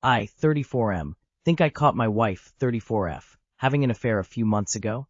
I, 34M, think I caught my wife, 34F, having an affair a few months ago?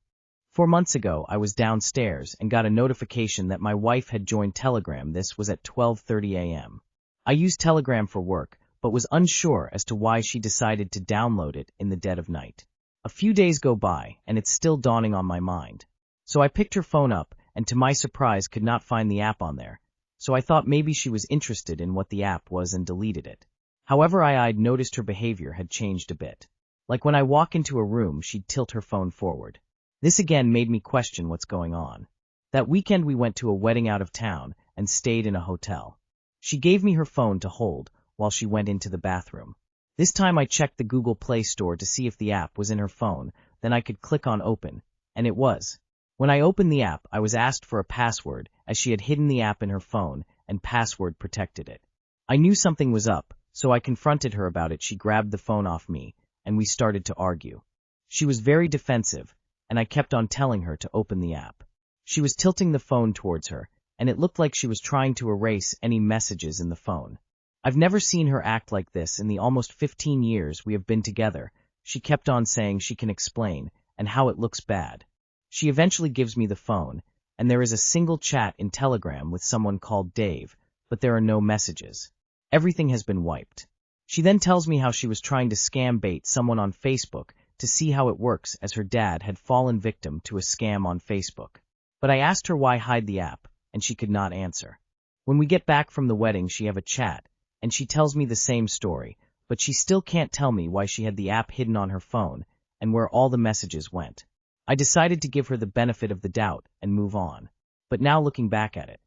4 months ago, I was downstairs and got a notification that my wife had joined Telegram. This was at 12:30 a.m. I use Telegram for work, but was unsure as to why she decided to download it in the dead of night. A few days go by, and it's still dawning on my mind. So I picked her phone up, and to my surprise could not find the app on there. So I thought maybe she was interested in what the app was and deleted it. However, I'd noticed her behavior had changed a bit. Like when I walk into a room, she'd tilt her phone forward. This again made me question what's going on. That weekend we went to a wedding out of town and stayed in a hotel. She gave me her phone to hold while she went into the bathroom. This time I checked the Google Play Store to see if the app was in her phone, then I could click on open, and it was. When I opened the app, I was asked for a password as she had hidden the app in her phone and password protected it. I knew something was up, so I confronted her about it. She grabbed the phone off me, and we started to argue. She was very defensive, and I kept on telling her to open the app. She was tilting the phone towards her, and it looked like she was trying to erase any messages in the phone. I've never seen her act like this in the almost 15 years we have been together. She kept on saying she can explain, and how it looks bad. She eventually gives me the phone, and there is a single chat in Telegram with someone called Dave, but there are no messages. Everything has been wiped. She then tells me how she was trying to scam bait someone on Facebook to see how it works, as her dad had fallen victim to a scam on Facebook. But I asked her why hide the app, and she could not answer. When we get back from the wedding, she have a chat, and she tells me the same story, but she still can't tell me why she had the app hidden on her phone and where all the messages went. I decided to give her the benefit of the doubt and move on. But now looking back at it,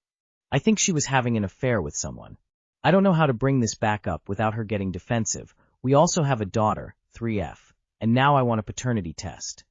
I think she was having an affair with someone. I don't know how to bring this back up without her getting defensive. We also have a daughter, 3F, and now I want a paternity test.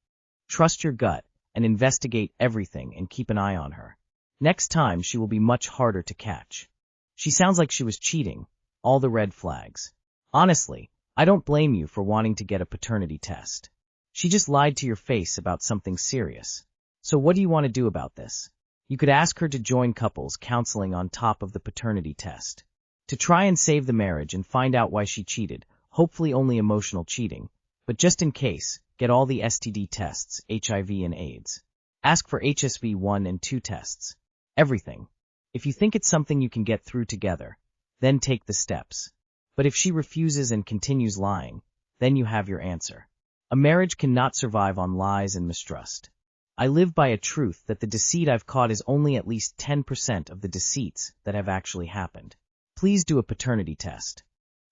Trust your gut and investigate everything and keep an eye on her. Next time she will be much harder to catch. She sounds like she was cheating. All the red flags. Honestly, I don't blame you for wanting to get a paternity test. She just lied to your face about something serious. So what do you want to do about this? You could ask her to join couples counseling on top of the paternity test. To try and save the marriage and find out why she cheated, hopefully only emotional cheating, but just in case, get all the STD tests, HIV and AIDS. Ask for HSV 1 and 2 tests. Everything. If you think it's something you can get through together, then take the steps. But if she refuses and continues lying, then you have your answer. A marriage cannot survive on lies and mistrust. I live by a truth that the deceit I've caught is only at least 10% of the deceits that have actually happened. Please do a paternity test.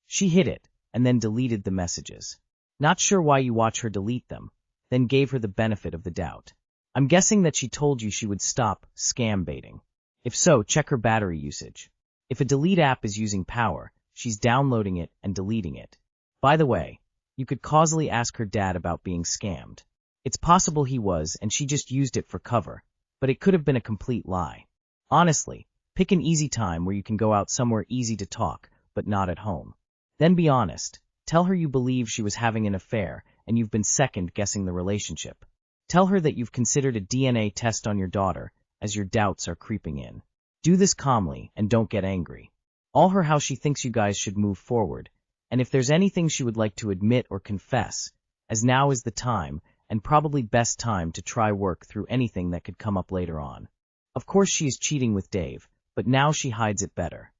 She hid it, and then deleted the messages. Not sure why you watch her delete them, then gave her the benefit of the doubt. I'm guessing that she told you she would stop scam baiting. If so, check her battery usage. If a delete app is using power, she's downloading it and deleting it. By the way, you could causally ask her dad about being scammed. It's possible he was and she just used it for cover, but it could have been a complete lie. Honestly, pick an easy time where you can go out somewhere easy to talk, but not at home. Then be honest. Tell her you believe she was having an affair and you've been second-guessing the relationship. Tell her that you've considered a DNA test on your daughter as your doubts are creeping in. Do this calmly and don't get angry. Tell her how she thinks you guys should move forward, and if there's anything she would like to admit or confess, as now is the time, and probably best time to try work through anything that could come up later on. Of course she is cheating with Dave, but now she hides it better.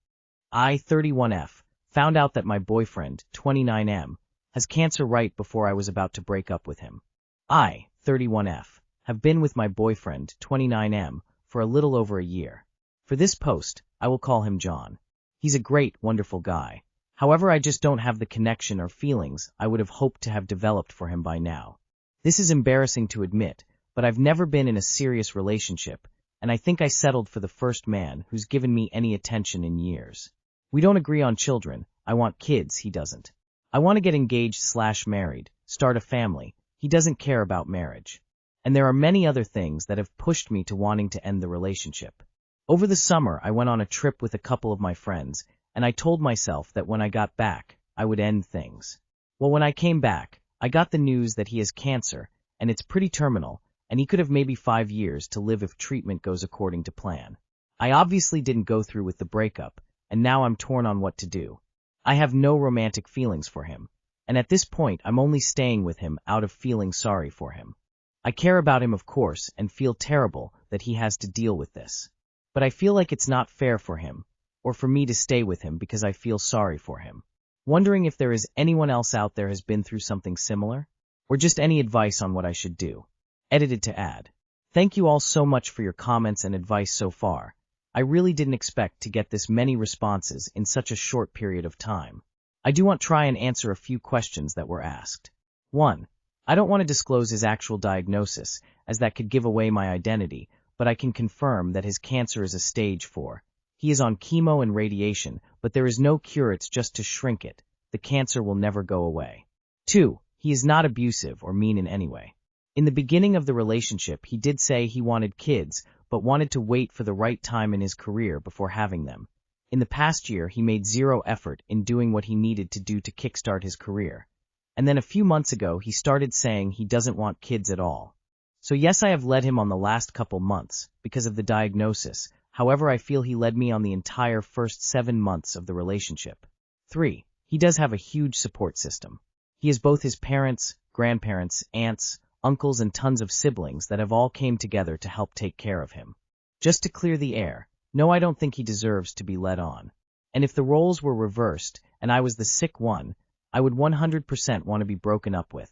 I, 31F, found out that my boyfriend, 29M, has cancer right before I was about to break up with him. I, 31F, have been with my boyfriend, 29M, for a little over a year. For this post, I will call him John. He's a great, wonderful guy. However, I just don't have the connection or feelings I would have hoped to have developed for him by now. This is embarrassing to admit, but I've never been in a serious relationship, and I think I settled for the first man who's given me any attention in years. We don't agree on children. I want kids, he doesn't. I want to get engaged/married, start a family. He doesn't care about marriage. And there are many other things that have pushed me to wanting to end the relationship. Over the summer, I went on a trip with a couple of my friends, and I told myself that when I got back, I would end things. Well, when I came back, I got the news that he has cancer, and it's pretty terminal, and he could have maybe 5 years to live if treatment goes according to plan. I obviously didn't go through with the breakup, and now I'm torn on what to do. I have no romantic feelings for him, and at this point I'm only staying with him out of feeling sorry for him. I care about him, of course, and feel terrible that he has to deal with this. But I feel like it's not fair for him, or for me to stay with him because I feel sorry for him. Wondering if there is anyone else out there has been through something similar? Or just any advice on what I should do. Edited to add. Thank you all so much for your comments and advice so far. I really didn't expect to get this many responses in such a short period of time. I do want to try and answer a few questions that were asked. 1. I don't want to disclose his actual diagnosis, as that could give away my identity, but I can confirm that his cancer is a stage 4. He is on chemo and radiation, but there is no curates just to shrink it. The cancer will never go away. 2. He is not abusive or mean in any way. In the beginning of the relationship, he did say he wanted kids, but wanted to wait for the right time in his career before having them. In the past year, he made zero effort in doing what he needed to do to kickstart his career. And then a few months ago, he started saying he doesn't want kids at all. So yes, I have led him on the last couple months because of the diagnosis. However, I feel he led me on the entire first 7 months of the relationship. 3. He does have a huge support system. He has both his parents, grandparents, aunts, uncles, and tons of siblings that have all came together to help take care of him. Just to clear the air, no, I don't think he deserves to be led on. And if the roles were reversed and I was the sick one, I would 100% want to be broken up with.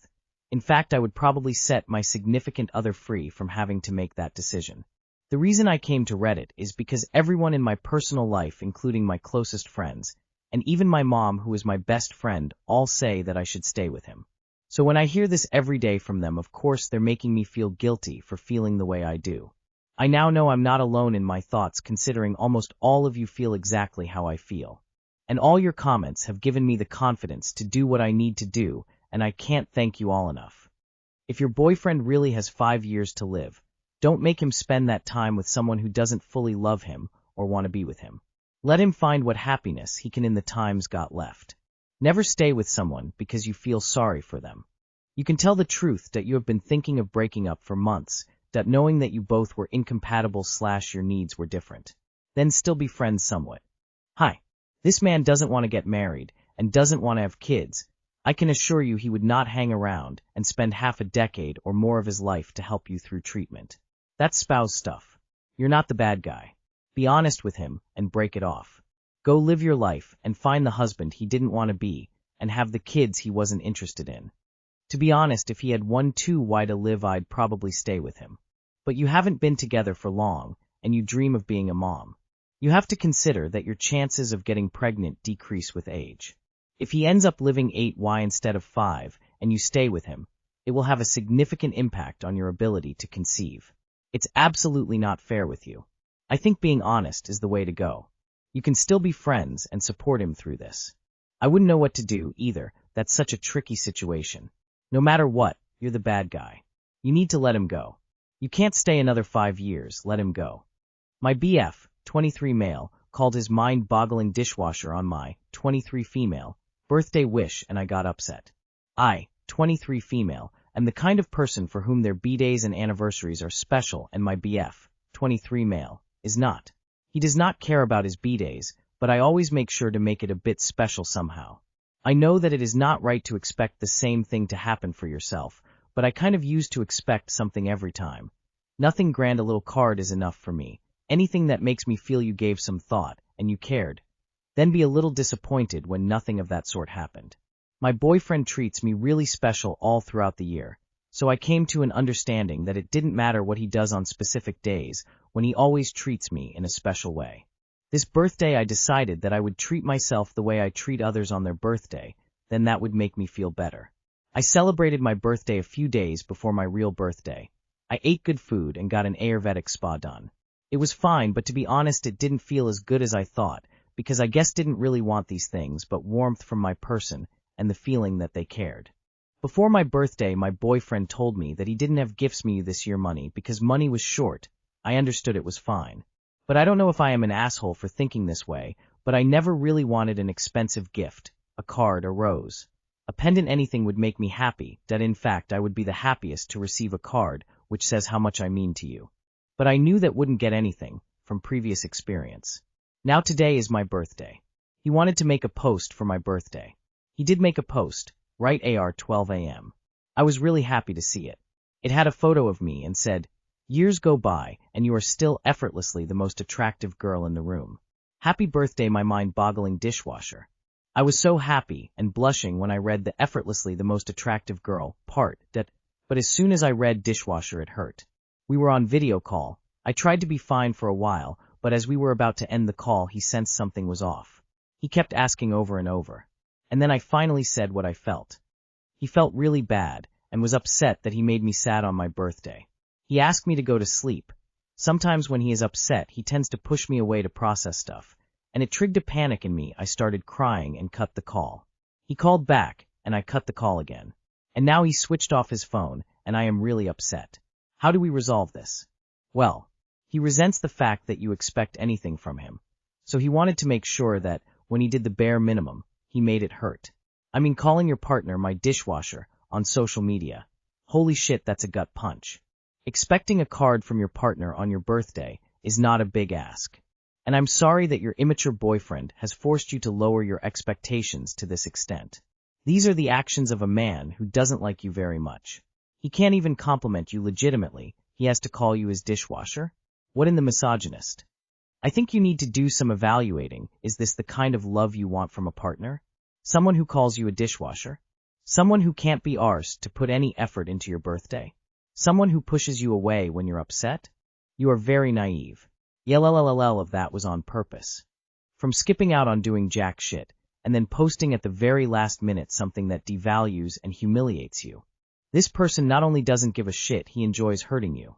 In fact, I would probably set my significant other free from having to make that decision. The reason I came to Reddit is because everyone in my personal life, including my closest friends, and even my mom, who is my best friend, all say that I should stay with him. So when I hear this every day from them, of course they're making me feel guilty for feeling the way I do. I now know I'm not alone in my thoughts, considering almost all of you feel exactly how I feel. And all your comments have given me the confidence to do what I need to do, and I can't thank you all enough. If your boyfriend really has 5 years to live, don't make him spend that time with someone who doesn't fully love him or want to be with him. Let him find what happiness he can in the times got left. Never stay with someone because you feel sorry for them. You can tell the truth that you have been thinking of breaking up for months, that knowing that you both were incompatible / your needs were different. Then still be friends somewhat. Hi. This man doesn't want to get married and doesn't want to have kids. I can assure you he would not hang around and spend half a decade or more of his life to help you through treatment. That's spouse stuff. You're not the bad guy. Be honest with him and break it off. Go live your life and find the husband he didn't want to be and have the kids he wasn't interested in. To be honest, if he had 1-2 why to live, I'd probably stay with him. But you haven't been together for long, and you dream of being a mom. You have to consider that your chances of getting pregnant decrease with age. If he ends up living 8 instead of 5, and you stay with him, it will have a significant impact on your ability to conceive. It's absolutely not fair with you. I think being honest is the way to go. You can still be friends and support him through this. I wouldn't know what to do either. That's such a tricky situation. No matter what, you're the bad guy. You need to let him go. You can't stay another 5 years. Let him go. My BF, 23 male, called his mind-boggling dishwasher on my, 23 female, birthday wish, and I got upset. I, 23 female, am the kind of person for whom their B-days and anniversaries are special, and my BF, 23 male, is not. He does not care about his B-days, but I always make sure to make it a bit special somehow. I know that it is not right to expect the same thing to happen for yourself, but I kind of used to expect something every time. Nothing grand, a little card is enough for me. Anything that makes me feel you gave some thought, and you cared. Then be a little disappointed when nothing of that sort happened. My boyfriend treats me really special all throughout the year, so I came to an understanding that it didn't matter what he does on specific days, when he always treats me in a special way. This birthday I decided that I would treat myself the way I treat others on their birthday, then that would make me feel better. I celebrated my birthday a few days before my real birthday. I ate good food and got an Ayurvedic spa done. It was fine, but to be honest, it didn't feel as good as I thought, because I guess didn't really want these things but warmth from my person and the feeling that they cared. Before my birthday, my boyfriend told me that he didn't have gifts me this year money because money was short. I understood it was fine. But I don't know if I am an asshole for thinking this way, but I never really wanted an expensive gift, a card, a rose. A pendant, anything would make me happy, that in fact I would be the happiest to receive a card which says how much I mean to you. But I knew that wouldn't get anything, from previous experience. Now today is my birthday. He wanted to make a post for my birthday. He did make a post, right AR 12 a.m. I was really happy to see it. It had a photo of me and said, "Years go by, and you are still effortlessly the most attractive girl in the room. Happy birthday, my mind-boggling dishwasher." I was so happy and blushing when I read the effortlessly the most attractive girl part but as soon as I read dishwasher it hurt. We were on video call. I tried to be fine for a while, but as we were about to end the call he sensed something was off. He kept asking over and over. And then I finally said what I felt. He felt really bad and was upset that he made me sad on my birthday. He asked me to go to sleep. Sometimes when he is upset he tends to push me away to process stuff. And it triggered a panic in me. I started crying and cut the call. He called back, and I cut the call again. And now he switched off his phone, and I am really upset. How do we resolve this? Well, he resents the fact that you expect anything from him. So he wanted to make sure that, when he did the bare minimum, he made it hurt. I mean, calling your partner my dishwasher on social media. Holy shit, that's a gut punch. Expecting a card from your partner on your birthday is not a big ask. And I'm sorry that your immature boyfriend has forced you to lower your expectations to this extent. These are the actions of a man who doesn't like you very much. He can't even compliment you legitimately. He has to call you his dishwasher? What in the misogynist? I think you need to do some evaluating. Is this the kind of love you want from a partner? Someone who calls you a dishwasher? Someone who can't be arsed to put any effort into your birthday? Someone who pushes you away when you're upset? You are very naive. LLLL of that was on purpose. From skipping out on doing jack shit, and then posting at the very last minute something that devalues and humiliates you. This person not only doesn't give a shit, he enjoys hurting you.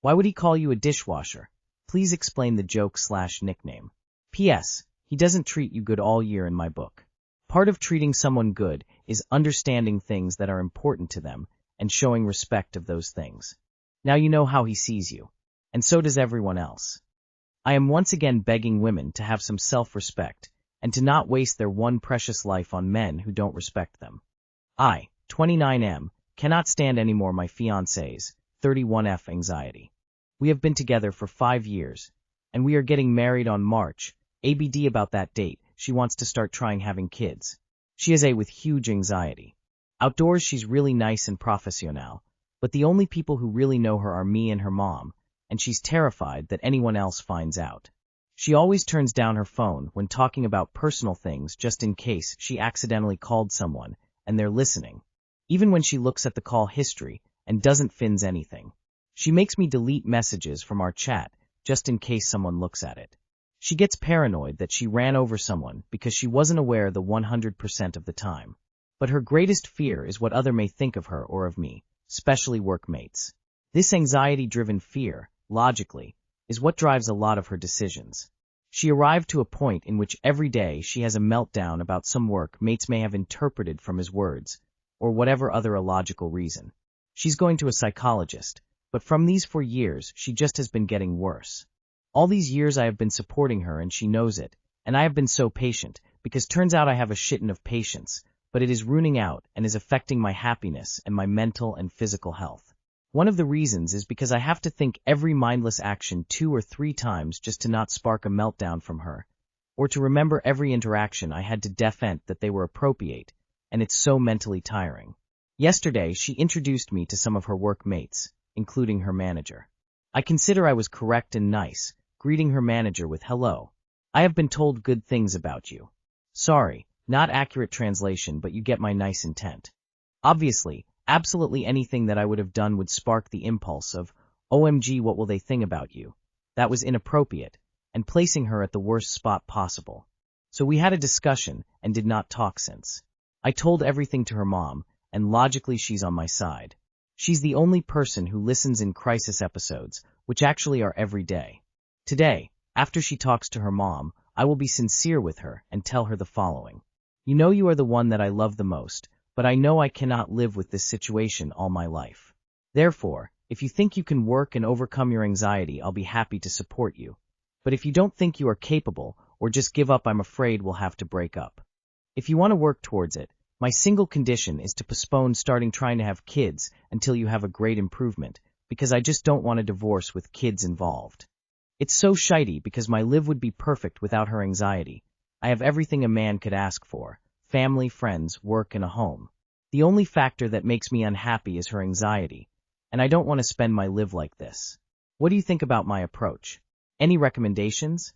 Why would he call you a dishwasher? Please explain the joke/nickname. P.S. He doesn't treat you good all year in my book. Part of treating someone good is understanding things that are important to them and showing respect of those things. Now you know how he sees you. And so does everyone else. I am once again begging women to have some self-respect and to not waste their one precious life on men who don't respect them. I, 29M, cannot stand anymore my fiancé's 31F anxiety. We have been together for 5 years, and we are getting married on March. ABD about that date, she wants to start trying having kids. She is with huge anxiety. Outdoors she's really nice and professional, but the only people who really know her are me and her mom, and she's terrified that anyone else finds out. She always turns down her phone when talking about personal things just in case she accidentally called someone and they're listening. Even when she looks at the call history and doesn't finds anything. She makes me delete messages from our chat just in case someone looks at it. She gets paranoid that she ran over someone because she wasn't aware the 100% of the time. But her greatest fear is what other may think of her or of me, especially workmates. This anxiety-driven fear, logically, is what drives a lot of her decisions. She arrived to a point in which every day she has a meltdown about some work mates may have interpreted from his words, or whatever other illogical reason. She's going to a psychologist, but from these 4 years she just has been getting worse. All these years I have been supporting her and she knows it, and I have been so patient, because turns out I have a shitton of patience, but it is ruining out and is affecting my happiness and my mental and physical health. One of the reasons is because I have to think every mindless action 2 or 3 times just to not spark a meltdown from her, or to remember every interaction I had to defend that they were appropriate, and it's so mentally tiring. Yesterday she introduced me to some of her workmates, including her manager. I consider I was correct and nice, greeting her manager with hello. I have been told good things about you. Sorry, not accurate translation, but you get my nice intent. Obviously, absolutely anything that I would have done would spark the impulse of, OMG, what will they think about you? That was inappropriate, and placing her at the worst spot possible. So we had a discussion and did not talk since. I told everything to her mom, and logically she's on my side. She's the only person who listens in crisis episodes, which actually are every day. Today, after she talks to her mom, I will be sincere with her and tell her the following. You know you are the one that I love the most, but I know I cannot live with this situation all my life. Therefore, if you think you can work and overcome your anxiety, I'll be happy to support you. But if you don't think you are capable, or just give up, I'm afraid we'll have to break up. If you want to work towards it, my single condition is to postpone starting trying to have kids until you have a great improvement, because I just don't want a divorce with kids involved. It's so shitey because my life would be perfect without her anxiety, I have everything a man could ask for: family, friends, work, and a home. The only factor that makes me unhappy is her anxiety, and I don't want to spend my life like this. What do you think about my approach? Any recommendations?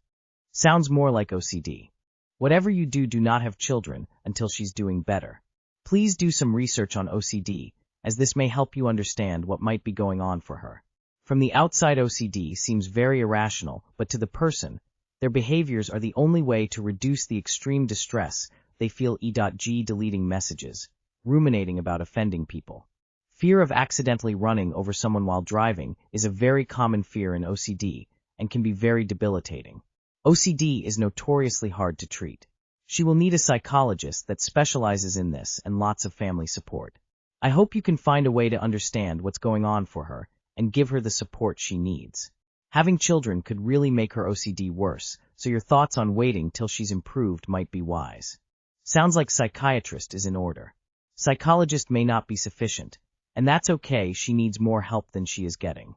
Sounds more like OCD. Whatever you do, do not have children until she's doing better. Please do some research on OCD, as this may help you understand what might be going on for her. From the outside, OCD seems very irrational, but to the person, their behaviors are the only way to reduce the extreme distress they feel. Deleting messages, ruminating about offending people. Fear of accidentally running over someone while driving is a very common fear in OCD and can be very debilitating. OCD is notoriously hard to treat. She will need a psychologist that specializes in this and lots of family support. I hope you can find a way to understand what's going on for her and give her the support she needs. Having children could really make her OCD worse, so your thoughts on waiting till she's improved might be wise. Sounds like psychiatrist is in order. Psychologist may not be sufficient, and that's okay. She needs more help than she is getting.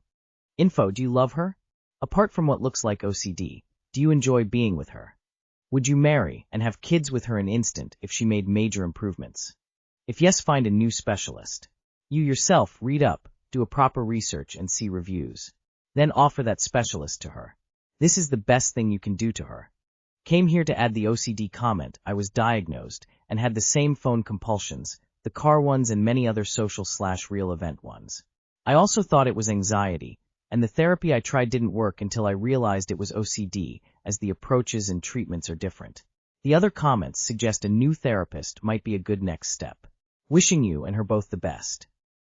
Info: do you love her? Apart from what looks like OCD, do you enjoy being with her? Would you marry and have kids with her in an instant if she made major improvements? If yes, find a new specialist. You yourself read up, do a proper research and see reviews. Then offer that specialist to her. This is the best thing you can do to her. Came here to add the OCD comment. I was diagnosed and had the same phone compulsions, the car ones and many other social/real event ones. I also thought it was anxiety, and the therapy I tried didn't work until I realized it was OCD, as the approaches and treatments are different. The other comments suggest a new therapist might be a good next step. Wishing you and her both the best.